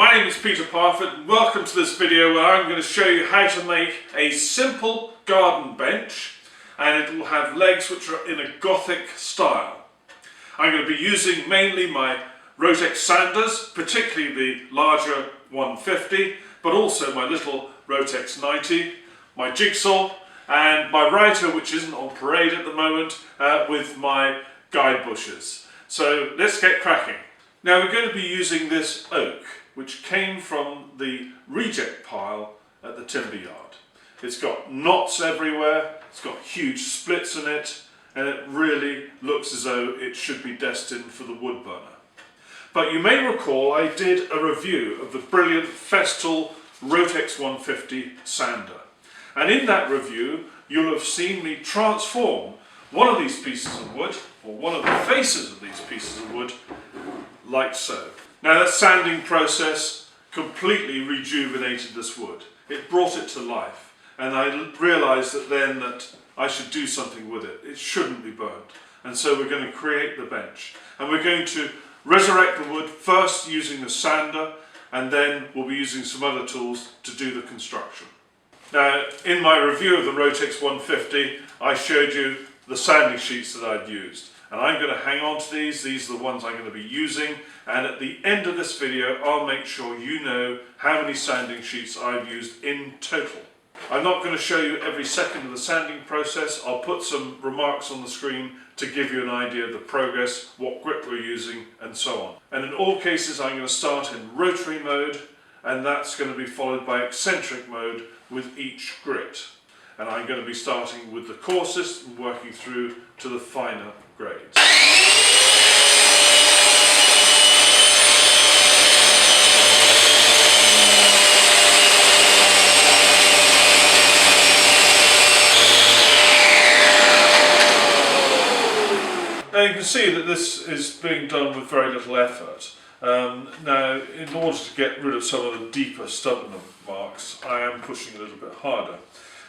my name is Peter Parfit and welcome to this video where I'm going to show you how to make a simple garden bench, and it will have legs which are in a Gothic style. I'm going to be using mainly my Rotex sanders, particularly the larger 150, but also my little Rotex 90, my jigsaw and my router, which isn't on parade at the moment, with my guide bushes. So let's get cracking. Now we're going to be using this oak, which came from the reject pile at the timber yard. It's got knots everywhere, it's got huge splits in it, and it really looks as though it should be destined for the wood burner. But you may recall I did a review of the brilliant Festool Rotex 150 sander. And in that review you'll have seen me transform one of these pieces of wood, or one of the faces of these pieces of wood, like so. Now that sanding process completely rejuvenated this wood. It brought it to life, and I realised that I should do something with it. It shouldn't be burnt. And so we're going to create the bench. And we're going to resurrect the wood first using the sander, and then we'll be using some other tools to do the construction. Now, in my review of the Rotex 150, I showed you the sanding sheets that I'd used. And I'm going to hang on to these. These are the ones I'm going to be using. And at the end of this video, I'll make sure you know how many sanding sheets I've used in total. I'm not going to show you every second of the sanding process. I'll put some remarks on the screen to give you an idea of the progress, what grip we're using, and so on. And in all cases, I'm going to start in rotary mode, and that's going to be followed by eccentric mode with each grit. And I'm going to be starting with the coarsest and working through to the finer grades. Now you can see that this is being done with very little effort. Now, in order to get rid of some of the deeper stubborn marks, I am pushing a little bit harder.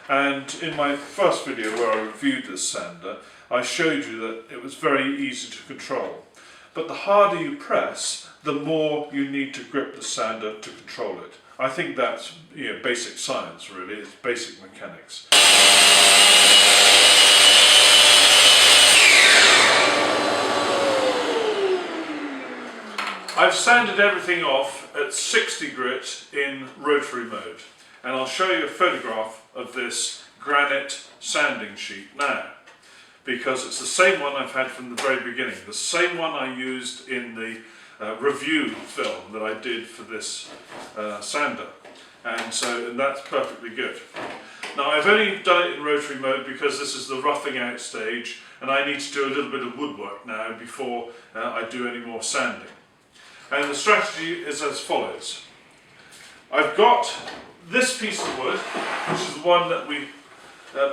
And in my first video where I reviewed this sander, I showed you that it was very easy to control. But the harder you press, the more you need to grip the sander to control it. I think that's basic science really, it's basic mechanics. I've sanded everything off at 60 grit in rotary mode, and I'll show you a photograph of this granite sanding sheet now, because it's the same one I've had from the very beginning, the same one I used in the review film that I did for this sander, and that's perfectly good. Now I've only done it in rotary mode because this is the roughing out stage, and I need to do a little bit of woodwork now before I do any more sanding. And the strategy is as follows. I've got this piece of wood, which is the one that we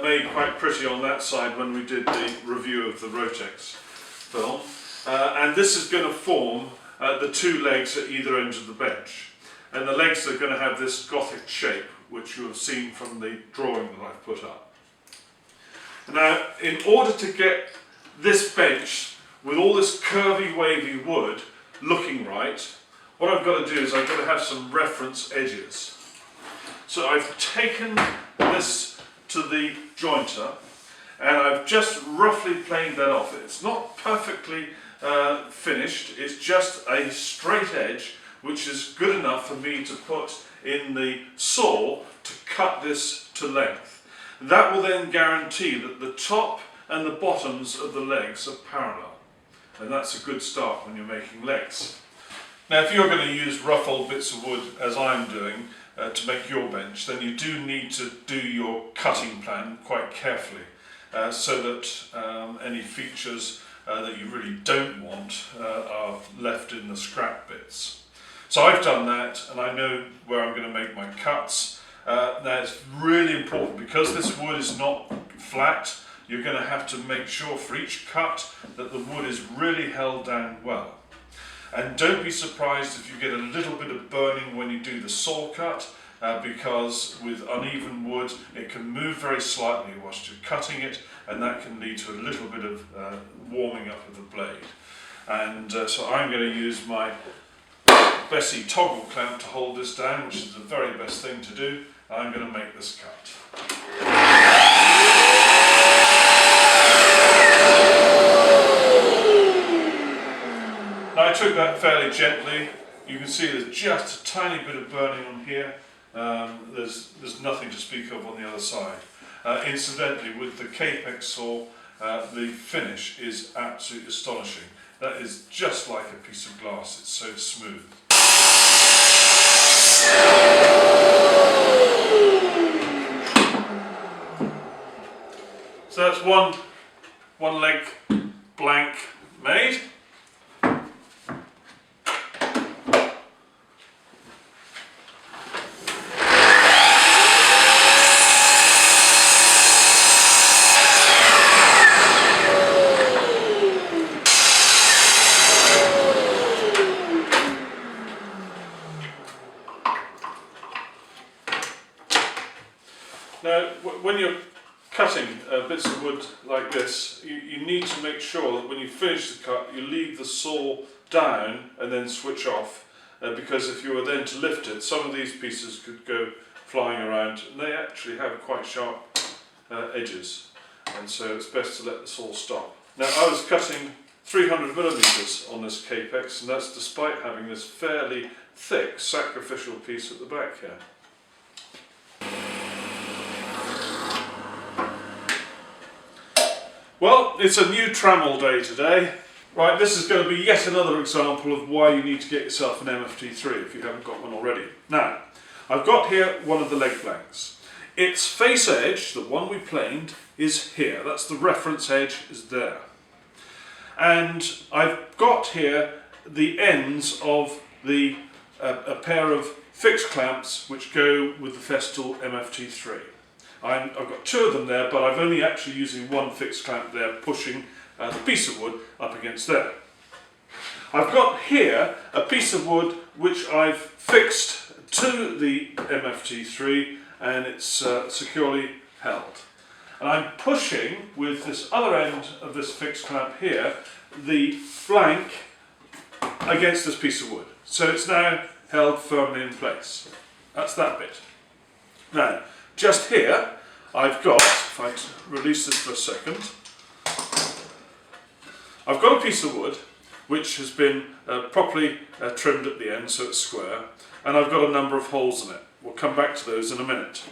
made quite pretty on that side when we did the review of the Rotex film, and this is going to form the two legs at either end of the bench, and the legs are going to have this Gothic shape which you have seen from the drawing that I've put up. Now in order to get this bench with all this curvy wavy wood looking right, what I've got to do is I've got to have some reference edges. So I've taken this to the jointer and I've just roughly planed that off. It's not perfectly finished, it's just a straight edge which is good enough for me to put in the saw to cut this to length. That will then guarantee that the top and the bottoms of the legs are parallel. And that's a good start when you're making legs. Now if you're going to use rough old bits of wood as I'm doing to make your bench, then you do need to do your cutting plan quite carefully so that any features that you really don't want are left in the scrap bits. So I've done that and I know where I'm going to make my cuts. Now it's really important, because this wood is not flat, you're going to have to make sure for each cut that the wood is really held down well. And don't be surprised if you get a little bit of burning when you do the saw cut, because with uneven wood it can move very slightly whilst you're cutting it, and that can lead to a little bit of warming up of the blade. And so I'm going to use my Bessie toggle clamp to hold this down, which is the very best thing to do. I'm going to make this cut. Now I took that fairly gently. You can see there's just a tiny bit of burning on here. There's nothing to speak of on the other side. Incidentally, with the Capex saw, the finish is absolutely astonishing. That is just like a piece of glass, it's so smooth. So that's one leg blank made. Now, when you're cutting bits of wood like this, you need to make sure that when you finish the cut, you leave the saw down and then switch off, because if you were then to lift it, some of these pieces could go flying around, and they actually have quite sharp edges, and so it's best to let the saw stop. Now, I was cutting 300mm on this Capex, and that's despite having this fairly thick sacrificial piece at the back here. Well, it's a new Trammel day today. Right, this is going to be yet another example of why you need to get yourself an MFT3 if you haven't got one already. Now, I've got here one of the leg blanks. Its face edge, the one we planed, is here. That's the reference edge, is there. And I've got here the ends of a pair of fixed clamps which go with the Festool MFT3. I've got two of them there, but I'm only actually using one fixed clamp there, pushing the piece of wood up against there. I've got here a piece of wood which I've fixed to the MFT3, and it's securely held. And I'm pushing with this other end of this fixed clamp here, the flank against this piece of wood. So it's now held firmly in place. That's that bit. Now, just here, I've got, if I release this for a second, I've got a piece of wood which has been properly trimmed at the end so it's square, and I've got a number of holes in it. We'll come back to those in a minute.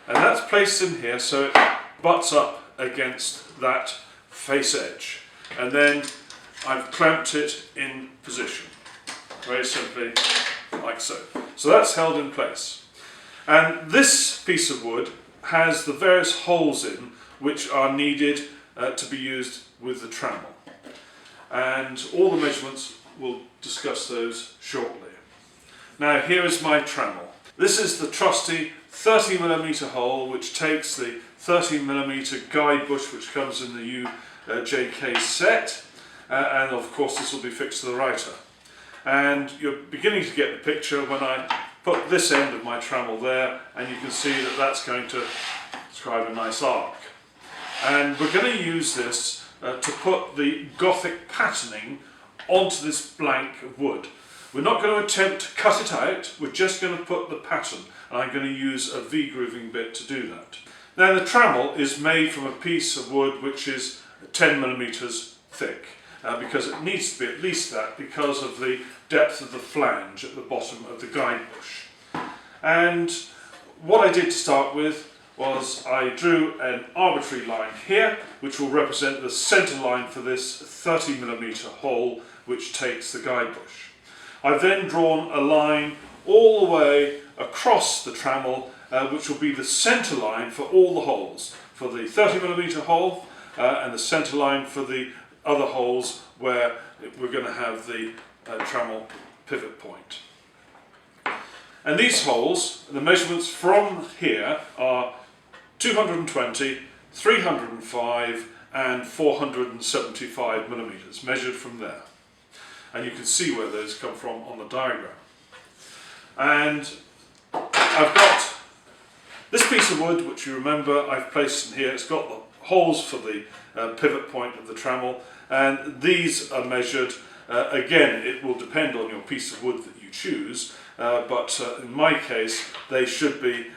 And that's placed in here so it butts up against that face edge. And then I've clamped it in position, very simply like so. So that's held in place. And this piece of wood has the various holes in which are needed to be used with the Trammel. And all the measurements, we'll discuss those shortly. Now here is my Trammel. This is the trusty 30mm hole which takes the 30mm guide bush which comes in the UJK set, and of course this will be fixed to the router. And you're beginning to get the picture when I put this end of my Trammel there, and you can see that that's going to describe a nice arc. And we're going to use this to put the Gothic patterning onto this blank of wood. We're not going to attempt to cut it out, we're just going to put the pattern, and I'm going to use a V-grooving bit to do that. Now the Trammel is made from a piece of wood which is 10mm thick, because it needs to be at least that because of the depth of the flange at the bottom of the guide bush. And what I did to start with was I drew an arbitrary line here which will represent the centre line for this 30mm hole which takes the guide bush. I've then drawn a line all the way across the Trammel which will be the centre line for all the holes, for the 30mm hole and the centre line for the other holes where we're going to have the Trammel pivot point. And these holes, the measurements from here are 220, 305 and 475mm measured from there. And you can see where those come from on the diagram. And I've got this piece of wood, which you remember I've placed in here. It's got the holes for the pivot point of the Trammel, and these are measured Again, it will depend on your piece of wood that you choose, but in my case they should be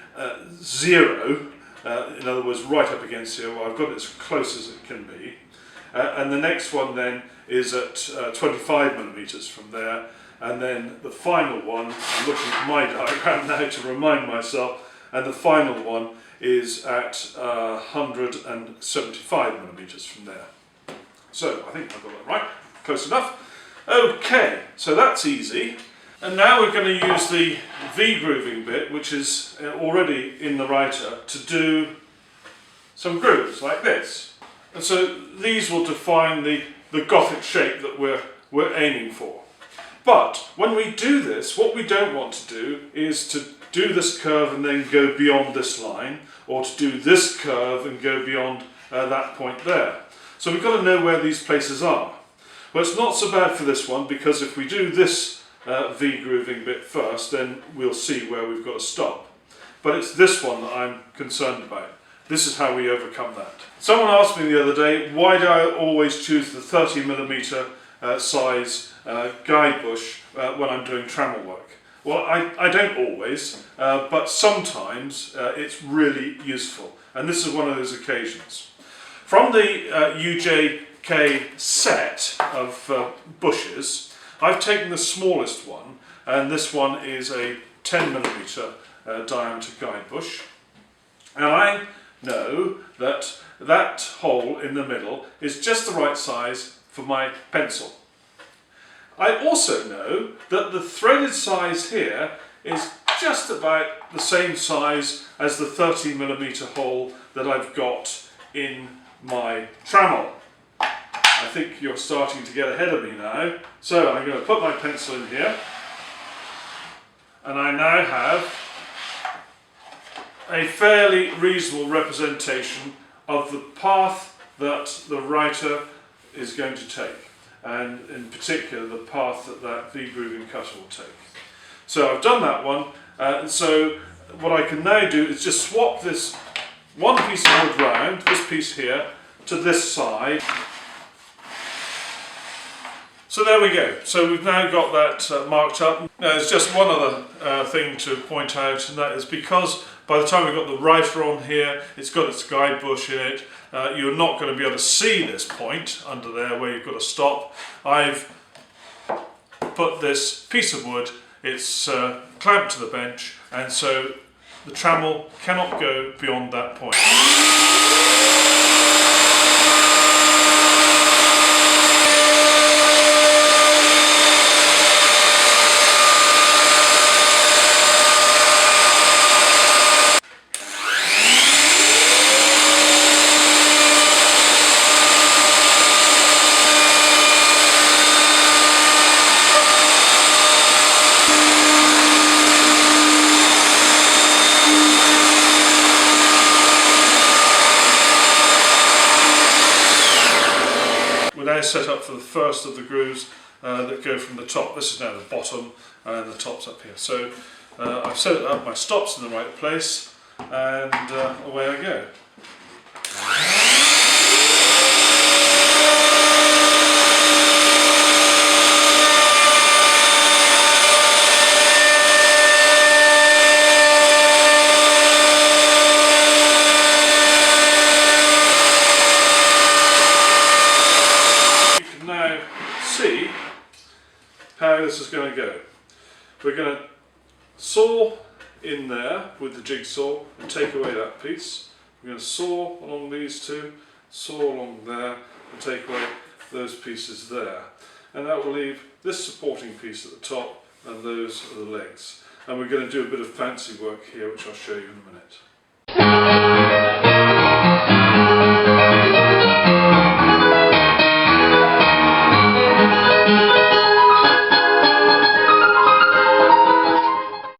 0, in other words right up against here. Well, I've got it as close as it can be. And the next one then is at 25mm from there, and then the final one, I'm looking at my diagram now to remind myself, and the final one is at 175mm from there. So I think I've got that right, close enough. Okay, so that's easy. And now we're going to use the V-grooving bit, which is already in the writer, to do some grooves like this. And so these will define the Gothic shape that we're aiming for. But when we do this, what we don't want to do is to do this curve and then go beyond this line, or to do this curve and go beyond that point there. So we've got to know where these places are. Well, it's not so bad for this one, because if we do this V-grooving bit first, then we'll see where we've got to stop. But it's this one that I'm concerned about. This is how we overcome that. Someone asked me the other day, why do I always choose the 30mm size guide bush when I'm doing trammel work? Well, I don't always, but sometimes it's really useful, and this is one of those occasions. From the UJK set of bushes, I've taken the smallest one, and this one is a 10mm diameter guide bush, and I know that that hole in the middle is just the right size for my pencil. I also know that the threaded size here is just about the same size as the 30mm hole that I've got in my trammel. I think you're starting to get ahead of me now. So I'm going to put my pencil in here, and I now have a fairly reasonable representation of the path that the writer is going to take, and in particular the path that that V-grooving cutter will take. So I've done that one, so what I can now do is just swap this one piece of wood round, this piece here, to this side. So there we go. So we've now got that marked up. Now there's just one other thing to point out, and that is because by the time we've got the writer on here, it's got its guide bush in it, you're not going to be able to see this point under there where you've got to stop. I've put this piece of wood, it's clamped to the bench, and so the trammel cannot go beyond that point. Set up for the first of the grooves that go from the top. This is now the bottom, and the top's up here. So I've set it up, my stop's in the right place, and away I go. How this is going to go. We're going to saw in there with the jigsaw and take away that piece. We're going to saw along these two, saw along there, and take away those pieces there. And that will leave this supporting piece at the top, and those are the legs. And we're going to do a bit of fancy work here, which I'll show you in a minute.